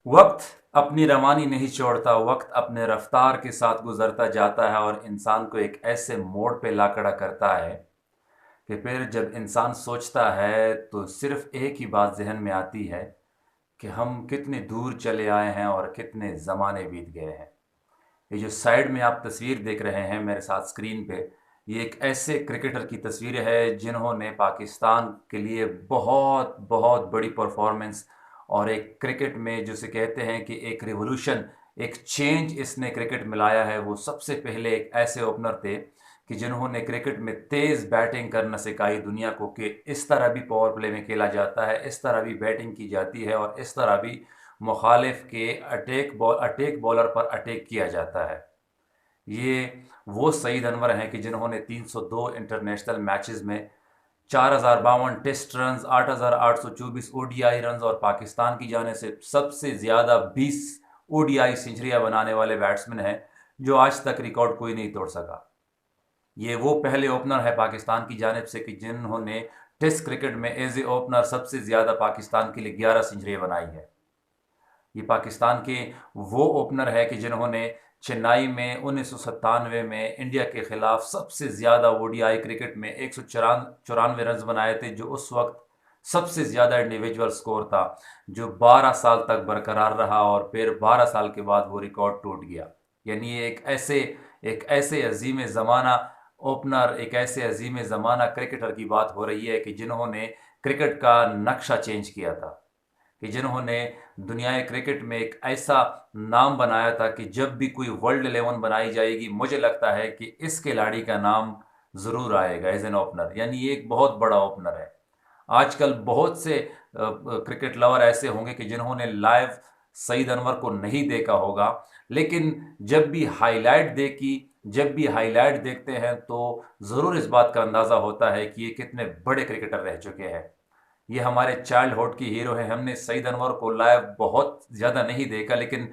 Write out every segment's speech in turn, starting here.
वक्त अपनी रवानी नहीं छोड़ता। वक्त अपने रफ्तार के साथ गुजरता जाता है और इंसान को एक ऐसे मोड़ पे ला खड़ा करता है कि फिर जब इंसान सोचता है तो सिर्फ एक ही बात जहन में आती है कि हम कितने दूर चले आए हैं और कितने ज़माने बीत गए हैं। ये जो साइड में आप तस्वीर देख रहे हैं मेरे साथ स्क्रीन पे, ये एक ऐसे क्रिकेटर की तस्वीर है जिन्होंने पाकिस्तान के लिए बहुत बहुत बड़ी परफॉर्मेंस और एक क्रिकेट में जिसे कहते हैं कि एक रिवॉल्यूशन, एक चेंज इसने क्रिकेट में लाया है। वो सबसे पहले एक ऐसे ओपनर थे कि जिन्होंने क्रिकेट में तेज़ बैटिंग करना सिखाई दुनिया को कि इस तरह भी पावर प्ले में खेला जाता है, इस तरह भी बैटिंग की जाती है और इस तरह भी मुखालिफ के अटैक बॉलर पर अटैक किया जाता है। ये वो सईद अनवर हैं कि जिन्होंने 302 इंटरनेशनल मैचेस में 4052 टेस्ट रन्स, 8824 ओडीआई रन्स और पाकिस्तान की जाने से सबसे ज़्यादा 20 ओडीआई सेंचुरियां बनाने वाले बैट्समैन हैं जो आज तक रिकॉर्ड कोई नहीं तोड़ सका। ये वो पहले ओपनर है पाकिस्तान की जानिब से कि जिन्होंने टेस्ट क्रिकेट में एज ए ओपनर सबसे ज़्यादा पाकिस्तान के लिए 11 सेंचुरियां बनाई है। ये पाकिस्तान के वो ओपनर है कि जिन्होंने चेन्नई में 1997 में इंडिया के खिलाफ सबसे ज़्यादा ओडीआई क्रिकेट में 194 रन बनाए थे, जो उस वक्त सबसे ज़्यादा इंडिविजुअल स्कोर था, जो 12 साल तक बरकरार रहा और फिर 12 साल के बाद वो रिकॉर्ड टूट गया। यानी ये एक ऐसे अजीम ज़माना ओपनर, एक ऐसे अजीम ज़माना क्रिकेटर की बात हो रही है कि जिन्होंने क्रिकेट का नक्शा चेंज किया था, कि जिन्होंने दुनियाए क्रिकेट में एक ऐसा नाम बनाया था कि जब भी कोई वर्ल्ड 11 बनाई जाएगी मुझे लगता है कि इस खिलाड़ी का नाम ज़रूर आएगा एज एन ओपनर। यानी ये एक बहुत बड़ा ओपनर है। आजकल बहुत से क्रिकेट लवर ऐसे होंगे कि जिन्होंने लाइव सईद अनवर को नहीं देखा होगा, लेकिन जब भी हाईलाइट देखते हैं तो ज़रूर इस बात का अंदाज़ा होता है कि ये कितने बड़े क्रिकेटर रह चुके हैं। ये हमारे चाइल्डहुड की हीरो हैं। हमने सईद अनवर को लाइव बहुत ज़्यादा नहीं देखा, लेकिन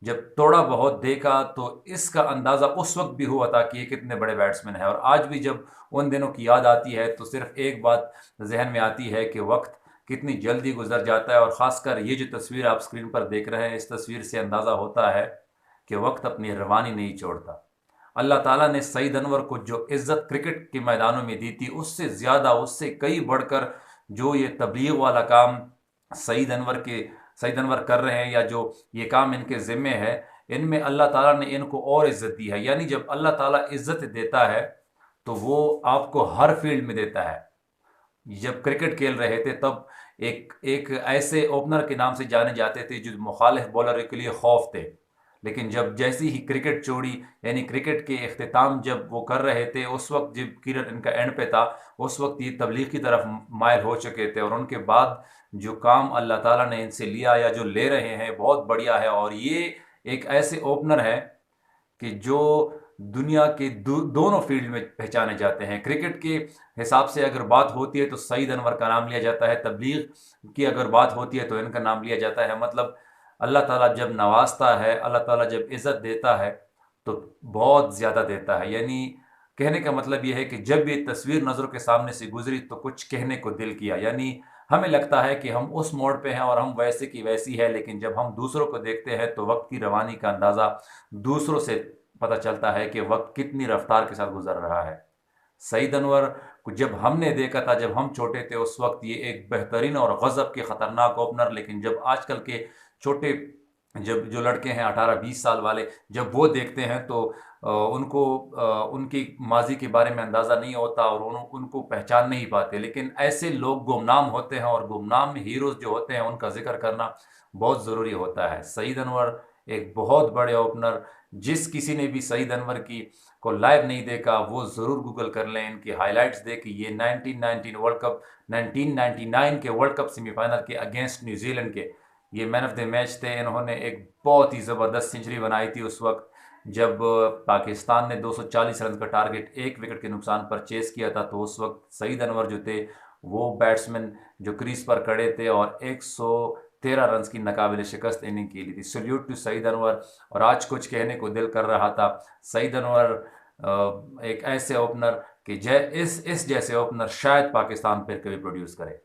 जब थोड़ा बहुत देखा तो इसका अंदाज़ा उस वक्त भी हुआ था कि ये कितने बड़े बैट्समैन हैं। और आज भी जब उन दिनों की याद आती है तो सिर्फ एक बात जहन में आती है कि वक्त कितनी जल्दी गुजर जाता है। और ख़ासकर ये जो तस्वीर आप स्क्रीन पर देख रहे हैं, इस तस्वीर से अंदाज़ा होता है कि वक्त अपनी रवानी नहीं छोड़ता। अल्लाह ताला ने सईद अनवर को जो इज़्ज़त क्रिकेट के मैदानों में दी थी, उससे ज़्यादा, उससे कई बढ़कर जो ये तबलीग वाला काम सईद अनवर के सईद अनवर कर रहे हैं, या जो ये काम इनके ज़िम्मे है, इनमें अल्लाह ताला ने इनको और इज़्ज़त दी है। यानी जब अल्लाह ताला इज़्ज़त देता है तो वो आपको हर फील्ड में देता है। जब क्रिकेट खेल रहे थे तब एक एक ऐसे ओपनर के नाम से जाने जाते थे जो मुखालिफ बॉलर के लिए खौफ थे, लेकिन जब जैसी ही क्रिकेट छोड़ी, यानी क्रिकेट के अख्ताम जब वो कर रहे थे, उस वक्त जब क्रिकेट इनका एंड पे था, उस वक्त ये तबलीग की तरफ मायल हो चुके थे। और उनके बाद जो काम अल्लाह ताला ने इनसे लिया या जो ले रहे हैं बहुत बढ़िया है। और ये एक ऐसे ओपनर है कि जो दुनिया के दोनों फील्ड में पहचाने जाते हैं। क्रिकेट के हिसाब से अगर बात होती है तो सईद अनवर का नाम लिया जाता है, तबलीग की अगर बात होती है तो इनका नाम लिया जाता है। मतलब अल्लाह ताला जब नवाजता है, अल्लाह ताला जब इज़्ज़त देता है तो बहुत ज़्यादा देता है। यानी कहने का मतलब ये है कि जब ये तस्वीर नज़रों के सामने से गुजरी तो कुछ कहने को दिल किया। यानी हमें लगता है कि हम उस मोड़ पे हैं और हम वैसे की वैसी है, लेकिन जब हम दूसरों को देखते हैं तो वक्त की रवानी का अंदाज़ा दूसरों से पता चलता है कि वक्त कितनी रफ्तार के साथ गुजर रहा है। सईद अनवर को जब हमने देखा था, जब हम छोटे थे, उस वक्त ये एक बेहतरीन और गज़ब के ख़तरनाक ओपनर, लेकिन जब आजकल के छोटे जब जो लड़के हैं 18-20 साल वाले, जब वो देखते हैं तो उनको उनकी माजी के बारे में अंदाज़ा नहीं होता और उनको पहचान नहीं पाते। लेकिन ऐसे लोग गुमनाम होते हैं और गुमनाम हीरोज़ जो होते हैं उनका जिक्र करना बहुत ज़रूरी होता है। सईद अनवर एक बहुत बड़े ओपनर, जिस किसी ने भी सईद अनवर की को लाइव नहीं देखा वो ज़रूर गूगल कर लें, इनकी हाइलाइट्स देखें। ये 1999 के वर्ल्ड कप सेमीफाइनल के अगेंस्ट न्यूजीलैंड के ये मैन ऑफ द मैच थे। इन्होंने एक बहुत ही ज़बरदस्त सेंचुरी बनाई थी उस वक्त जब पाकिस्तान ने 240 रन का टारगेट एक विकेट के नुकसान पर चेस किया था। तो उस वक्त सईद अनवर जो थे वो बैट्समैन जो क्रीज पर खड़े थे और 113 रन की नाकाबिले शिकस्त इनिंग खेली थी। Salute to Saeed Anwar. और आज कुछ कहने को दिल कर रहा था। सईद अनवर एक ऐसे ओपनर कि इस जैसे ओपनर शायद पाकिस्तान फिर कभी प्रोड्यूस करे।